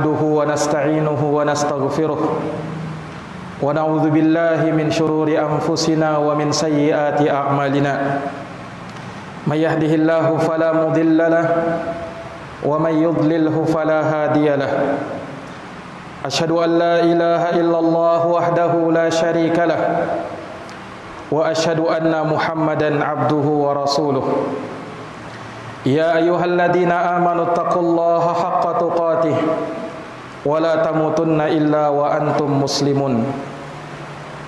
نحمده ونستعينه ونستغفره ونعوذ بالله من شرور أنفسنا ومن سيئات أعمالنا من يهده الله فلا مضل له ومن يضلله فلا هادي له أشهد أن لا إله إلا الله وحده لا شريك له وأشهد أن محمدا عبده ورسوله يا أيها الذين آمنوا اتقوا الله حق تقاته ولا تموتن إلا وأنتم مسلمون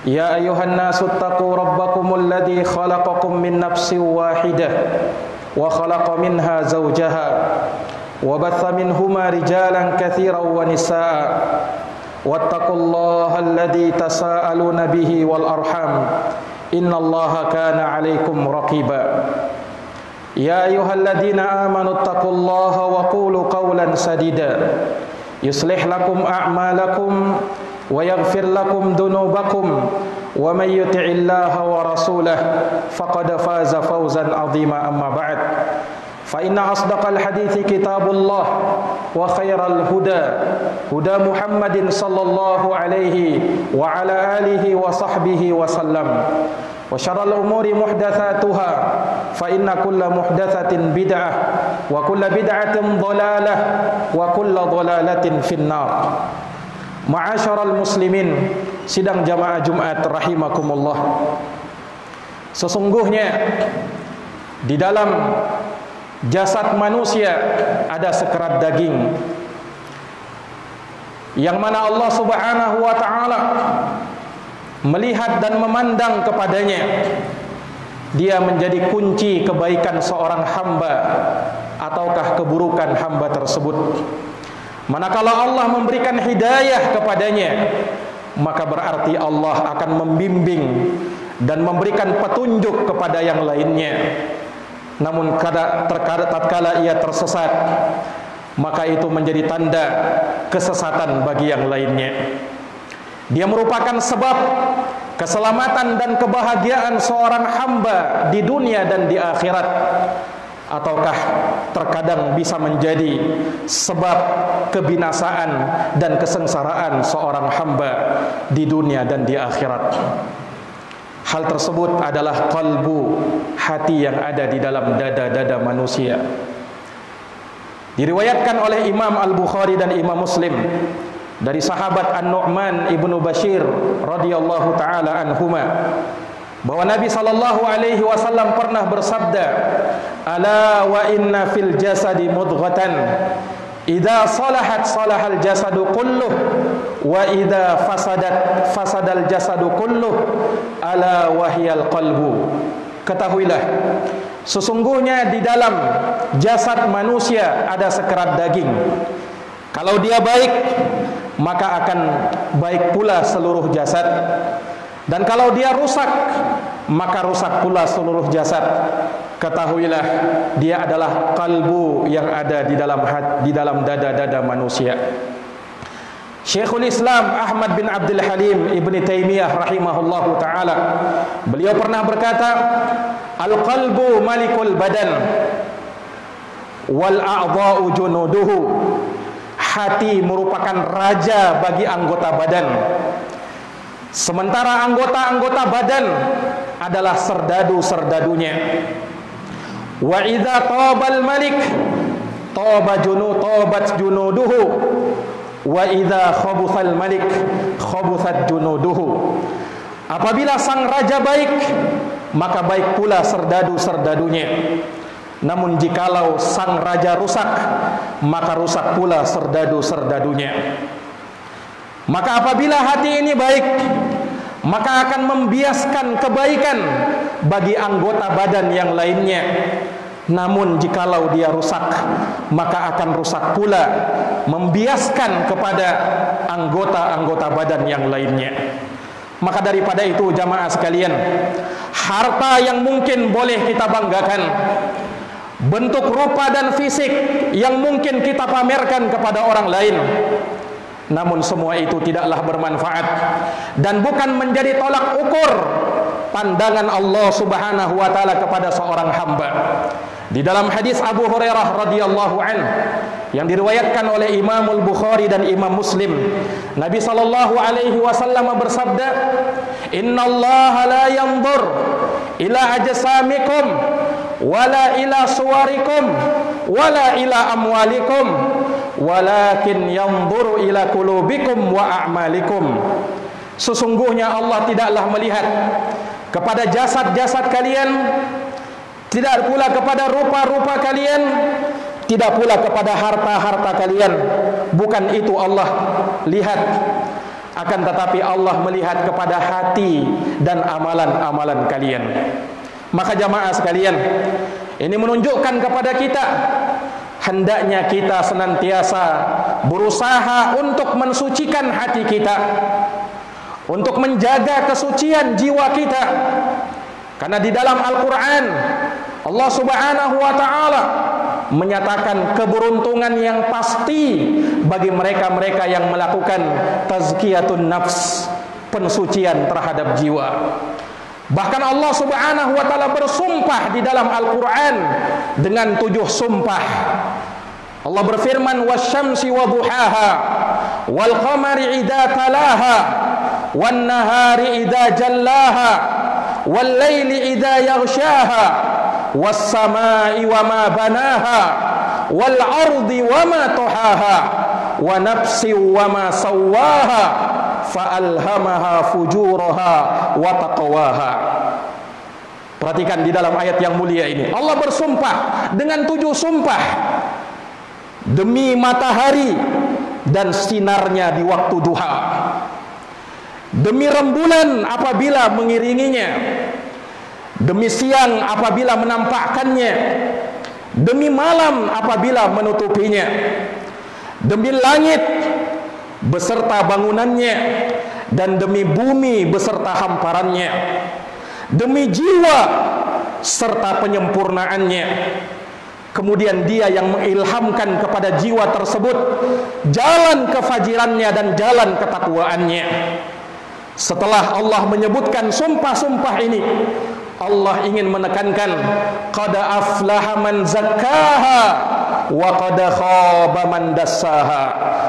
يا أيها الناس اتقوا ربكم الذي خلقكم من نفس واحدة وخلق منها زوجها وبث منهما رجالا كثيرا ونساء واتقوا الله الذي تساءلون به والأرحام إن الله كان عليكم رقيبا يا أيها الذين آمنوا اتقوا الله وقولوا قولا سديدا يصلح لكم أعمالكم ويغفر لكم ذنوبكم ومن يطع الله ورسوله فقد فاز فوزا عظيما أما بعد فإن أصدق الحديث كتاب الله وخير الهدى هدى محمد صلى الله عليه وعلى آله وصحبه وسلم وشر الأمور محدثاتها فإن كل محدثة بدعة وكل بدعة ضلالة وكل ضلالة في النار. Ma'asyiral muslimin, sidang jamaah Jumat rahimakumullah. Sesungguhnya di dalam jasad manusia ada sekerat daging yang mana Allah Subhanahu wa taala melihat dan memandang kepadanya, dia menjadi kunci kebaikan seorang hamba ataukah keburukan hamba tersebut. Manakala Allah memberikan hidayah kepadanya, maka berarti Allah akan membimbing dan memberikan petunjuk kepada yang lainnya. Namun tatkala ia tersesat, maka itu menjadi tanda kesesatan bagi yang lainnya. Dia merupakan sebab keselamatan dan kebahagiaan seorang hamba di dunia dan di akhirat, ataukah terkadang bisa menjadi sebab kebinasaan dan kesengsaraan seorang hamba di dunia dan di akhirat. Hal tersebut adalah qalbu, hati yang ada di dalam dada-dada manusia. Diriwayatkan oleh Imam Al-Bukhari dan Imam Muslim dari sahabat An-Nu'man ibnu Bashir radhiyallahu taala anhuma, bahwa Nabi sallallahu alaihi wasallam pernah bersabda, "Ala wa inna fil jasadi mudghatan, idza salahat salahal jasadu kulluh, wa idza fasadat fasadal jasadu kulluh, ala wahyal qalbu." Ketahuilah, sesungguhnya di dalam jasad manusia ada sekerat daging. Kalau dia baik, maka akan baik pula seluruh jasad. Dan kalau dia rusak, maka rusak pula seluruh jasad. Ketahuilah, dia adalah kalbu yang ada di dalam dada-dada manusia. Syekhul Islam Ahmad bin Abdul Halim Ibn Taymiyah rahimahullahu ta'ala, beliau pernah berkata, al-qalbu malikul badan wal a'dha'u junuduhu. Hati merupakan raja bagi anggota badan, sementara anggota-anggota badan adalah serdadu-serdadunya. Wa idza tabal malik tabat junuduhu, wa idza khabuthal malik khabuthat junuduhu. Apabila sang raja baik, maka baik pula serdadu-serdadunya. Namun jikalau sang raja rusak, maka rusak pula serdadu-serdadunya. Maka apabila hati ini baik, maka akan membiaskan kebaikan bagi anggota badan yang lainnya. Namun jikalau dia rusak, maka akan rusak pula, membiaskan kepada anggota-anggota badan yang lainnya. Maka daripada itu jamaah sekalian, harta yang mungkin boleh kita banggakan, bentuk rupa dan fisik yang mungkin kita pamerkan kepada orang lain, namun semua itu tidaklah bermanfaat dan bukan menjadi tolak ukur pandangan Allah Subhanahu wa taala kepada seorang hamba. Di dalam hadis Abu Hurairah radhiyallahu anhu, yang diriwayatkan oleh Imamul Bukhari dan Imam Muslim. Nabi sallallahu alaihi wasallam bersabda, "Innallaha la yanzur ila ajsamikum wala ila suwarikum wala ila amwalikum walakin yanzuru ila qulubikum wa a'malikum." Sesungguhnya Allah tidaklah melihat kepada jasad-jasad kalian, tidak pula kepada rupa-rupa kalian, tidak pula kepada harta-harta kalian. Bukan itu Allah lihat, akan tetapi Allah melihat kepada hati dan amalan-amalan kalian. Maka jamaah sekalian, ini menunjukkan kepada kita, hendaknya kita senantiasa berusaha untuk mensucikan hati kita, untuk menjaga kesucian jiwa kita. Karena di dalam Al-Quran Allah subhanahu wa ta'ala menyatakan keberuntungan yang pasti bagi mereka-mereka yang melakukan tazkiyatun nafs, pensucian terhadap jiwa. Bahkan Allah subhanahu wa ta'ala bersumpah di dalam Al-Quran dengan 7 sumpah. Allah berfirman, "Wasyamsi wa duhaha wal qamari idza talaha wan nahari idza jallaha wal laili idza yaghshaha was samai wa ma banaha wal ardi wa ma tahaha wa nafsi wa ma sawwaha fa alhamaha fujuraha wa taqwaha." Perhatikan di dalam ayat yang mulia ini, Allah bersumpah dengan 7 sumpah demi matahari dan sinarnya di waktu duha, demi rembulan apabila mengiringinya, demi siang apabila menampakkannya, demi malam apabila menutupinya, demi langit beserta bangunannya, dan demi bumi beserta hamparannya, demi jiwa serta penyempurnaannya. Kemudian dia yang mengilhamkan kepada jiwa tersebut jalan kefajirannya dan jalan ketakwaannya. Setelah Allah menyebutkan sumpah-sumpah ini, Allah ingin menekankan, qad aflaha man zakkaha wa qad khaba man dassaha.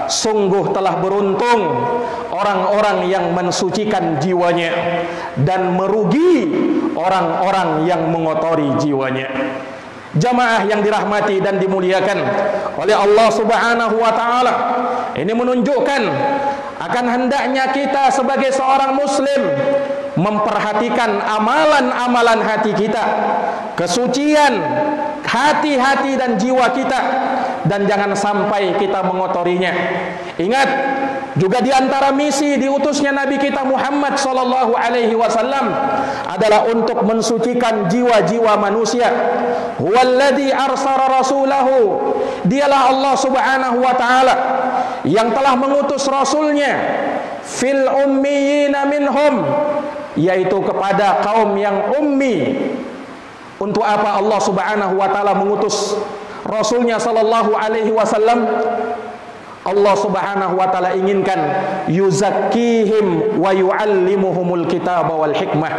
Sungguh telah beruntung orang-orang yang mensucikan jiwanya, dan merugi orang-orang yang mengotori jiwanya. Jamaah yang dirahmati dan dimuliakan oleh Allah subhanahu wa ta'ala, ini menunjukkan akan hendaknya kita sebagai seorang muslim memperhatikan amalan-amalan hati kita, kesucian hati-hati dan jiwa kita, dan jangan sampai kita mengotorinya. Ingat, juga di antara misi diutusnya Nabi kita Muhammad sallallahu alaihi wasallam adalah untuk mensucikan jiwa-jiwa manusia. Huwallazi arsala rasulahu, dialah Allah subhanahu wa ta'ala yang telah mengutus rasulnya fil ummiyina minhum, yaitu kepada kaum yang ummi. Untuk apa Allah subhanahu wa ta'ala mengutus rasulnya sallallahu alaihi wasallam? Allah subhanahu wa ta'ala inginkan yuzakkihim wa yuallimuhumul kitaba wal hikmah.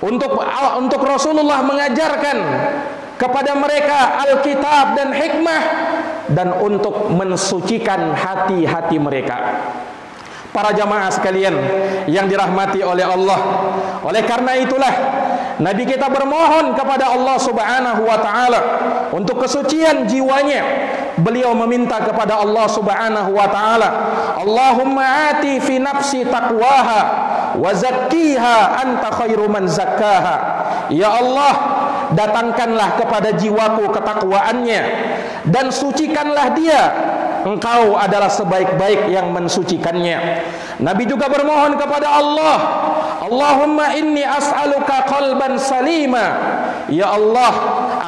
Untuk Rasulullah mengajarkan kepada mereka Alkitab dan hikmah, dan untuk mensucikan hati-hati mereka. Para jamaah sekalian yang dirahmati oleh Allah, oleh karena itulah Nabi kita bermohon kepada Allah subhanahu wa ta'ala untuk kesucian jiwanya. Beliau meminta kepada Allah subhanahu wa ta'ala, Allahumma ati fi nafsi taqwaha wa zakkiha anta khairu man zakkaha. Ya Allah, datangkanlah kepada jiwaku ketakwaannya dan sucikanlah dia, Engkau adalah sebaik-baik yang mensucikannya. Nabi juga bermohon kepada Allah, Allahumma inni as'aluka qalban salima. Ya Allah,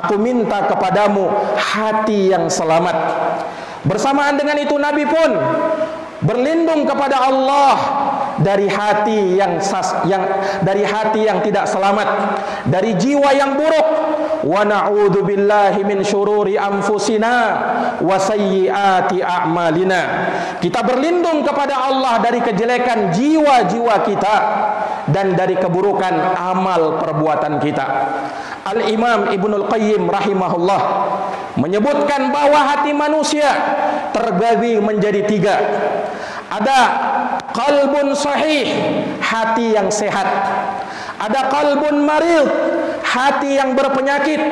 aku minta kepadamu hati yang selamat. Bersamaan dengan itu Nabi pun berlindung kepada Allah dari hati yang tidak selamat, dari jiwa yang buruk. Wa na'udzu billahi min syururi anfusina wa sayyiati a'malina. Kita berlindung kepada Allah dari kejelekan jiwa-jiwa kita dan dari keburukan amal perbuatan kita. Al-Imam Ibnul Qayyim rahimahullah menyebutkan bahwa hati manusia terbagi menjadi 3. Ada qalbun sahih, hati yang sehat. Ada qalbun marid, hati yang berpenyakit.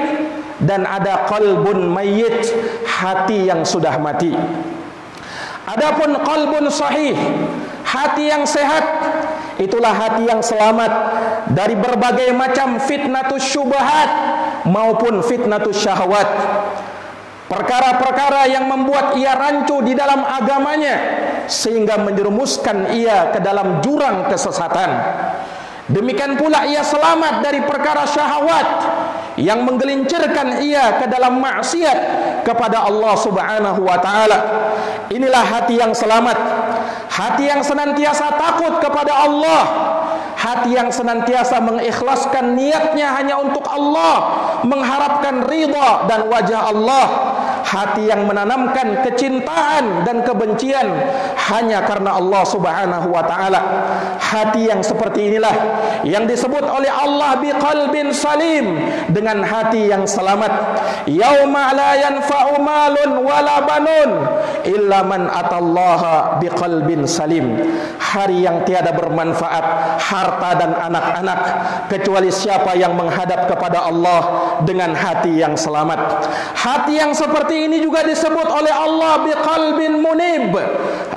Dan ada qalbun mayyit, hati yang sudah mati. Adapun qalbun sahih, hati yang sehat, itulah hati yang selamat dari berbagai macam fitnatus syubhat maupun fitnatus syahwat. Perkara-perkara yang membuat ia rancu di dalam agamanya sehingga menjerumuskan ia ke dalam jurang kesesatan. Demikian pula ia selamat dari perkara syahwat yang menggelincirkan ia ke dalam maksiat kepada Allah Subhanahu wa taala. Inilah hati yang selamat, hati yang senantiasa takut kepada Allah, hati yang senantiasa mengikhlaskan niatnya hanya untuk Allah, mengharapkan ridha dan wajah Allah, hati yang menanamkan kecintaan dan kebencian hanya karena Allah Subhanahu wa taala. Hati yang seperti inilah yang disebut oleh Allah biqalbin salim, dengan hati yang selamat. Yauma la yanfa'u malun wala banun illa man atallaha biqalbin salim. Hari yang tiada bermanfaat harta dan anak-anak kecuali siapa yang menghadap kepada Allah dengan hati yang selamat. Hati yang seperti ini juga disebut oleh Allah biqalbin munib,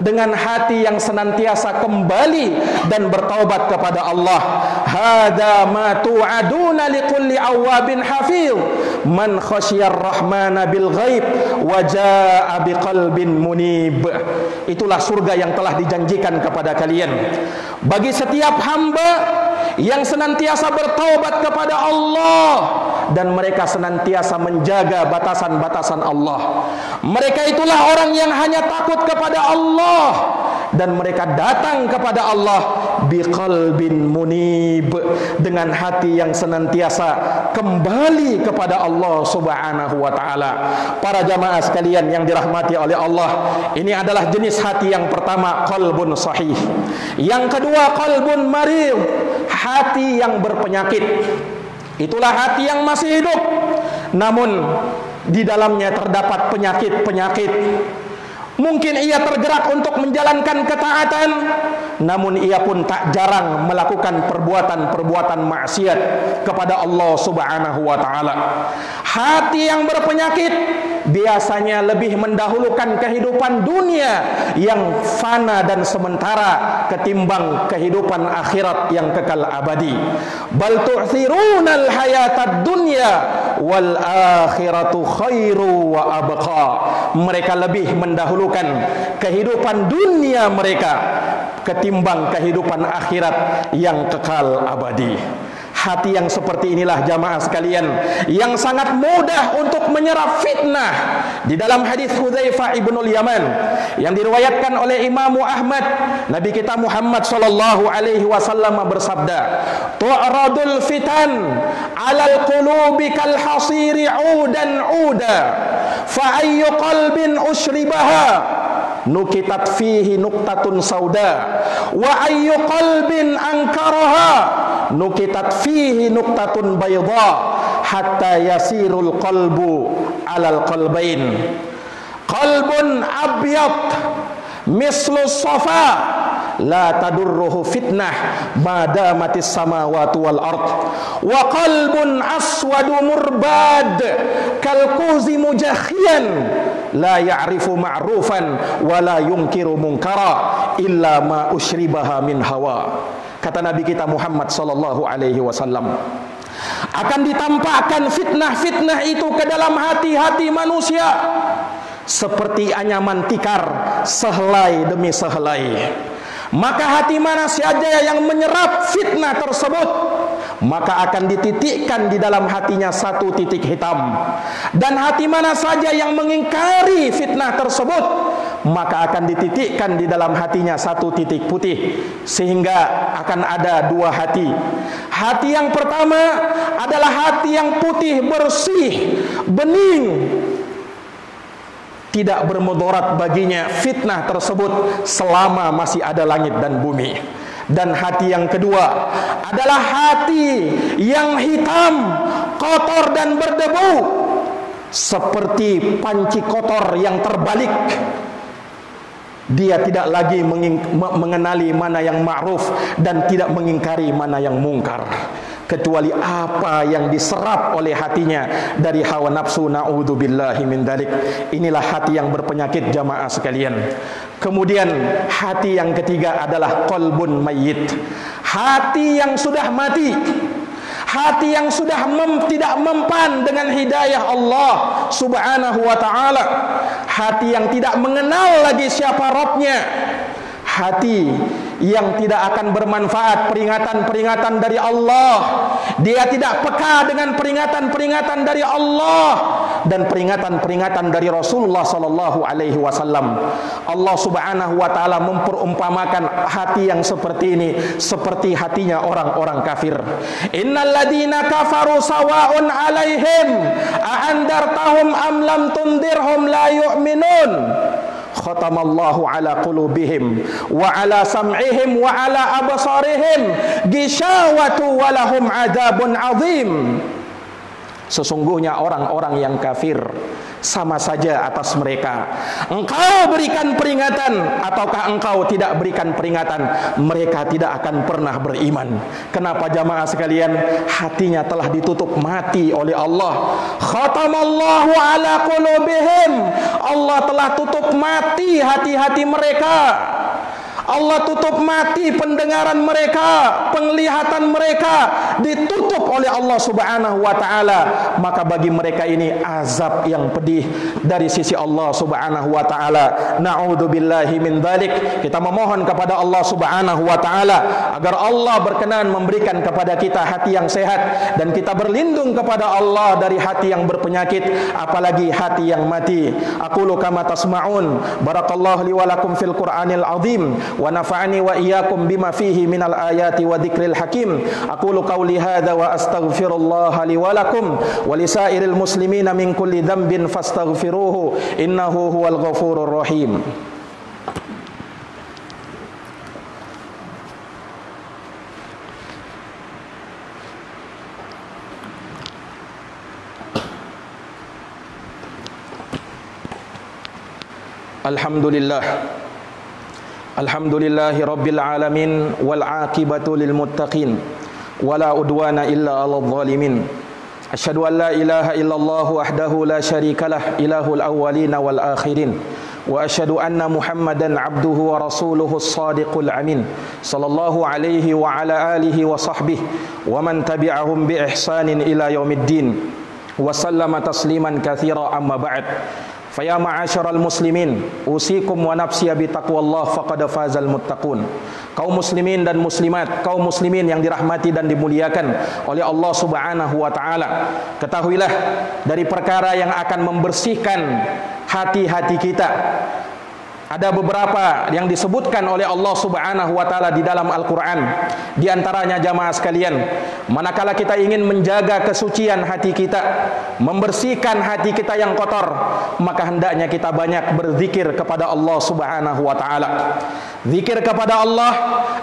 dengan hati yang senantiasa kembali dan bertaubat kepada Allah. Hada ma tu'aduna likulli awabin hafiz man khasyar rahmana bil ghaib wa jaa biqalbin munib. Itulah surga yang telah dijanjikan kepada kalian bagi setiap hamba yang senantiasa bertaubat kepada Allah dan mereka senantiasa menjaga batasan-batasan Allah. Mereka itulah orang yang hanya takut kepada Allah dan mereka datang kepada Allah biqalbin munib, dengan hati yang senantiasa kembali kepada Allah Subhanahu wa taala. Para jamaah sekalian yang dirahmati oleh Allah, ini adalah jenis hati yang pertama, qalbun sahih. Yang kedua, qalbun marid, hati yang berpenyakit. Itulah hati yang masih hidup namun di dalamnya terdapat penyakit-penyakit. Mungkin ia tergerak untuk menjalankan ketaatan, namun ia pun tak jarang melakukan perbuatan-perbuatan maksiat kepada Allah Subhanahu wa taala. Hati yang berpenyakit biasanya lebih mendahulukan kehidupan dunia yang fana dan sementara ketimbang kehidupan akhirat yang kekal abadi. Bal tu'thirunal hayatad dunya wal akhiratu khairu wa abqa. Mereka lebih mendahulukan kehidupan dunia mereka ketimbang kehidupan akhirat yang kekal abadi. Hati yang seperti inilah jamaah sekalian yang sangat mudah untuk menyerap fitnah. Di dalam hadis Hudzaifah ibnul Yaman yang diriwayatkan oleh Imam Ahmad, Nabi kita Muhammad sallallahu alaihi wasallam bersabda, "Tu'radul fitan 'alal qulubi kal hasiri 'udan 'uda, fa ayyu qalbin ushribaha nukitat fihi nuktatun sauda wa ayyu qalbin ankaraha nukitat fihi nuktatun bayda hatta yasirul qalbu alal qalbain. Qalbun abyad mislu safa la tadurruhu fitnah madamatis samawati wal ard wa qalbun aswadu murbad kal kuzi mujakhiyan la ya'rifu ma'rufan wa la yunkiru munkara illa ma ushribaha min hawa." Kata Nabi kita Muhammad sallallahu alaihi wasallam, akan ditampakkan fitnah-fitnah itu ke dalam hati-hati manusia seperti anyaman tikar sehelai demi sehelai. Maka hati mana saja yang menyerap fitnah tersebut, maka akan dititikkan di dalam hatinya satu titik hitam. Dan hati mana saja yang mengingkari fitnah tersebut, maka akan dititikkan di dalam hatinya satu titik putih. Sehingga akan ada dua hati. Hati yang pertama adalah hati yang putih, bersih, bening, tidak bermudarat baginya fitnah tersebut selama masih ada langit dan bumi. Dan hati yang kedua adalah hati yang hitam, kotor dan berdebu, seperti panci kotor yang terbalik. Dia tidak lagi mengenali mana yang ma'ruf dan tidak mengingkari mana yang mungkar, kecuali apa yang diserap oleh hatinya dari hawa nafsu. Na'udzubillahi min dzalik. Inilah hati yang berpenyakit, jamaah sekalian. Kemudian hati yang ketiga adalah qalbun mayyit, hati yang sudah mati, hati yang sudah tidak mempan dengan hidayah Allah subhanahu wa ta'ala, hati yang tidak mengenal lagi siapa Rabbnya, hati yang tidak akan bermanfaat peringatan-peringatan dari Allah. Dia tidak peka dengan peringatan-peringatan dari Allah dan peringatan-peringatan dari Rasulullah sallallahu alaihi wasallam. Allah subhanahu wa ta'ala memperumpamakan hati yang seperti ini seperti hatinya orang-orang kafir. Innal ladina kafaru sawa'un alaihim a'andartahum am lam tundirhum la yu'minun. Khatamallahu ala qulubihim wa ala sam'ihim wa ala absarihim gishawatu wa lahum adzabun azim. Sesungguhnya orang-orang yang kafir sama saja atas mereka. Engkau berikan peringatan ataukah engkau tidak berikan peringatan, mereka tidak akan pernah beriman. Kenapa jamaah sekalian? Hatinya telah ditutup mati oleh Allah. Khatamallahu ala qulubihim. Allah telah tutup mati hati-hati mereka. Allah tutup mati pendengaran mereka, penglihatan mereka ditutup oleh Allah subhanahu wa ta'ala. Maka bagi mereka ini azab yang pedih dari sisi Allah subhanahu wa ta'ala. Na'udzubillahi min dzalik. Kita memohon kepada Allah subhanahu wa ta'ala agar Allah berkenan memberikan kepada kita hati yang sehat, dan kita berlindung kepada Allah dari hati yang berpenyakit, apalagi hati yang mati. Aqulu kama tasma'un. Barakallahu li wa lakum fil Qur'anil azim wa nafa'ani wa iyyakum bima fihi minal ayati wa dzikril hakim. Aqulu qawli hadza wa astaghfirullaha li wa lakum wa lisairil muslimina min kulli dhanbin fastaghfiruhu innahu huwal ghafurur rahim. Alhamdulillah. Alhamdulillahi rabbil alamin wal aqibatu lil muttaqin wala udwana illa 'alal zalimin. Asyhadu an la ilaha illallah wahdahu la syarikalah ilahul awwalin wal akhirin wa asyhadu anna Muhammadan 'abduhu wa rasuluhu as-sadiqul amin sallallahu alaihi wa ala alihi wa sahbihi wa man tabi'ahum bi ihsanin ila yaumiddin wa sallama tasliman katsira amma ba'd. Faya ma'asyaral muslimin, usikum wa nafsiya bi taqwallah faqad fazal muttaqun. Kaum muslimin dan muslimat, kaum muslimin yang dirahmati dan dimuliakan oleh Allah Subhanahu wa taala, ketahuilah dari perkara yang akan membersihkan hati-hati kita. Ada beberapa yang disebutkan oleh Allah Subhanahu wa taala di dalam Al-Qur'an. Di antaranya jamaah sekalian, manakala kita ingin menjaga kesucian hati kita, membersihkan hati kita yang kotor, maka hendaknya kita banyak berzikir kepada Allah Subhanahu wa taala. Zikir kepada Allah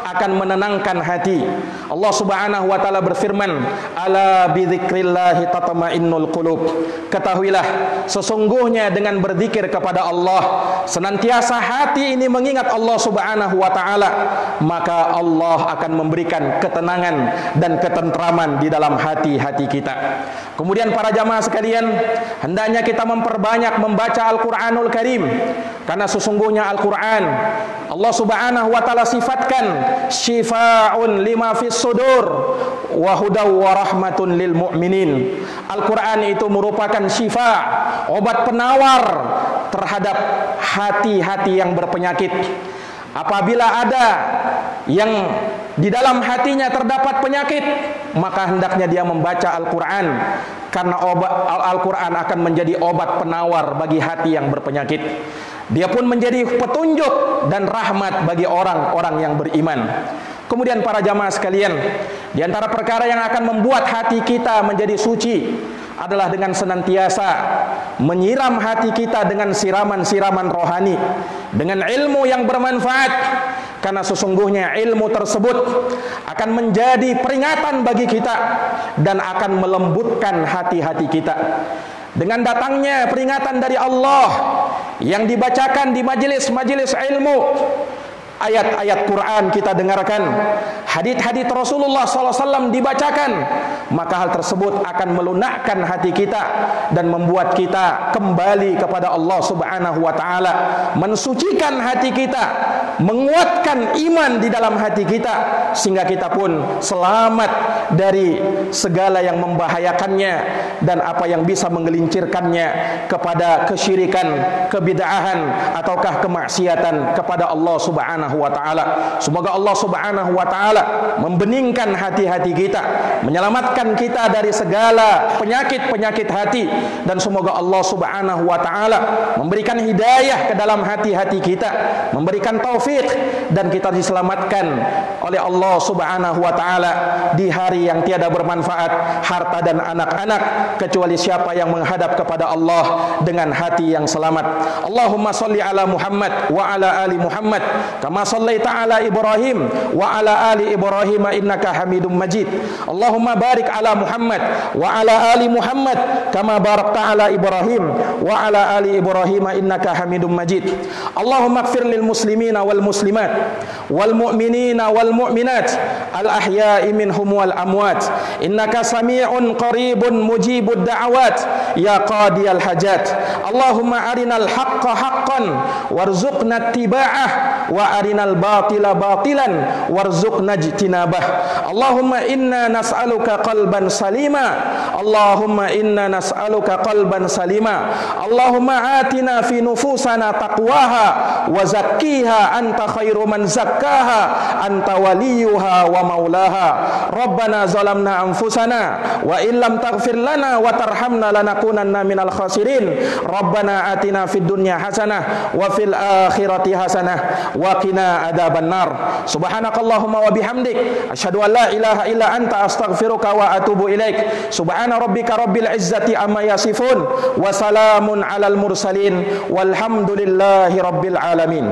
akan menenangkan hati. Allah Subhanahu wa taala berfirman, "Ala bi dzikrillah tatma'innul qulub." Ketahuilah, sesungguhnya dengan berzikir kepada Allah, senantiasa hati ini mengingat Allah Subhanahu wa taala, maka Allah akan memberikan ketenangan dan ketentraman di dalam hati-hati kita. Kemudian para jamaah sekalian, hendaknya kita memperbanyak membaca Al-Qur'anul Karim, karena sesungguhnya Al-Qur'an Allah Subhanahu wa taala sifatkan syifaa'un lima fis sudur wa hudaw wa rahmatun lil mu'minin. Al-Qur'an itu merupakan syifa, obat penawar terhadap hati-hati yang berpenyakit. Apabila ada yang di dalam hatinya terdapat penyakit, maka hendaknya dia membaca Al-Quran, karena Al-Quran akan menjadi obat penawar bagi hati yang berpenyakit. Dia pun menjadi petunjuk dan rahmat bagi orang-orang yang beriman. Kemudian para jamaah sekalian, di antara perkara yang akan membuat hati kita menjadi suci adalah dengan senantiasa menyiram hati kita dengan siraman-siraman rohani, dengan ilmu yang bermanfaat, karena sesungguhnya ilmu tersebut akan menjadi peringatan bagi kita dan akan melembutkan hati-hati kita. Dengan datangnya peringatan dari Allah yang dibacakan di majelis-majelis ilmu, ayat-ayat Quran kita dengarkan, hadits-hadits Rasulullah SAW dibacakan, maka hal tersebut akan melunakkan hati kita dan membuat kita kembali kepada Allah Subhanahu wa taala, mensucikan hati kita, menguatkan iman di dalam hati kita, sehingga kita pun selamat dari segala yang membahayakannya dan apa yang bisa menggelincirkannya kepada kesyirikan, kebid'ahan ataukah kemaksiatan kepada Allah Subhanahu wa taala. Semoga Allah Subhanahu wa taala membeningkan hati-hati kita, menyelamatkan kita dari segala penyakit-penyakit hati, dan semoga Allah Subhanahu wa taala memberikan hidayah ke dalam hati-hati kita, memberikan taufik, dan kita diselamatkan oleh Allah Subhanahu wa taala di hari yang tiada bermanfaat harta dan anak-anak kecuali siapa yang menghadap kepada Allah dengan hati yang selamat. Allahumma shalli ala Muhammad wa ala ali Muhammad kama shallaita ala Ibrahim wa ala ali Ibrahim innaka Hamidum Majid. Allahumma barik ala Muhammad wa ala ali Muhammad kama barakta ala Ibrahim wa ala ali Ibrahim innaka Hamidum Majid. Allahumma ighfir lil muslimina wal muslimat wal mu'minina wal mu'minat al ahya'i minhum wal amwat innaka sami'un qaribun mujibud da'awat ya qadiyal hajat. Allahumma arinal haqqa haqqan warzuqna ittiba'ah wa arinal batila batilan warzuqna ijtinabah. Allahumma inna nas'aluka qalban salima. Allahumma inna nas'aluka qalban salima. Allahumma atina fi nufusana taqwaha wa zakkiha anta khairu man zakkaha anta waliyuha wa maulaha. Rabbana zalamna anfusana wa illam taghfir lana wa tarhamna lanakunanna minal khasirin. Rabbana atina fid dunya hasanah wa fil akhirati hasanah wa qina adzaban nar. Subhanakallahumma wa bihamdik asyhadu an la ilaha illa anta astaghfiruka wa atubu ilaik. Subhana rabbika rabbil izzati amma yasifun wa salamun alal mursalin walhamdulillahi rabbil alamin.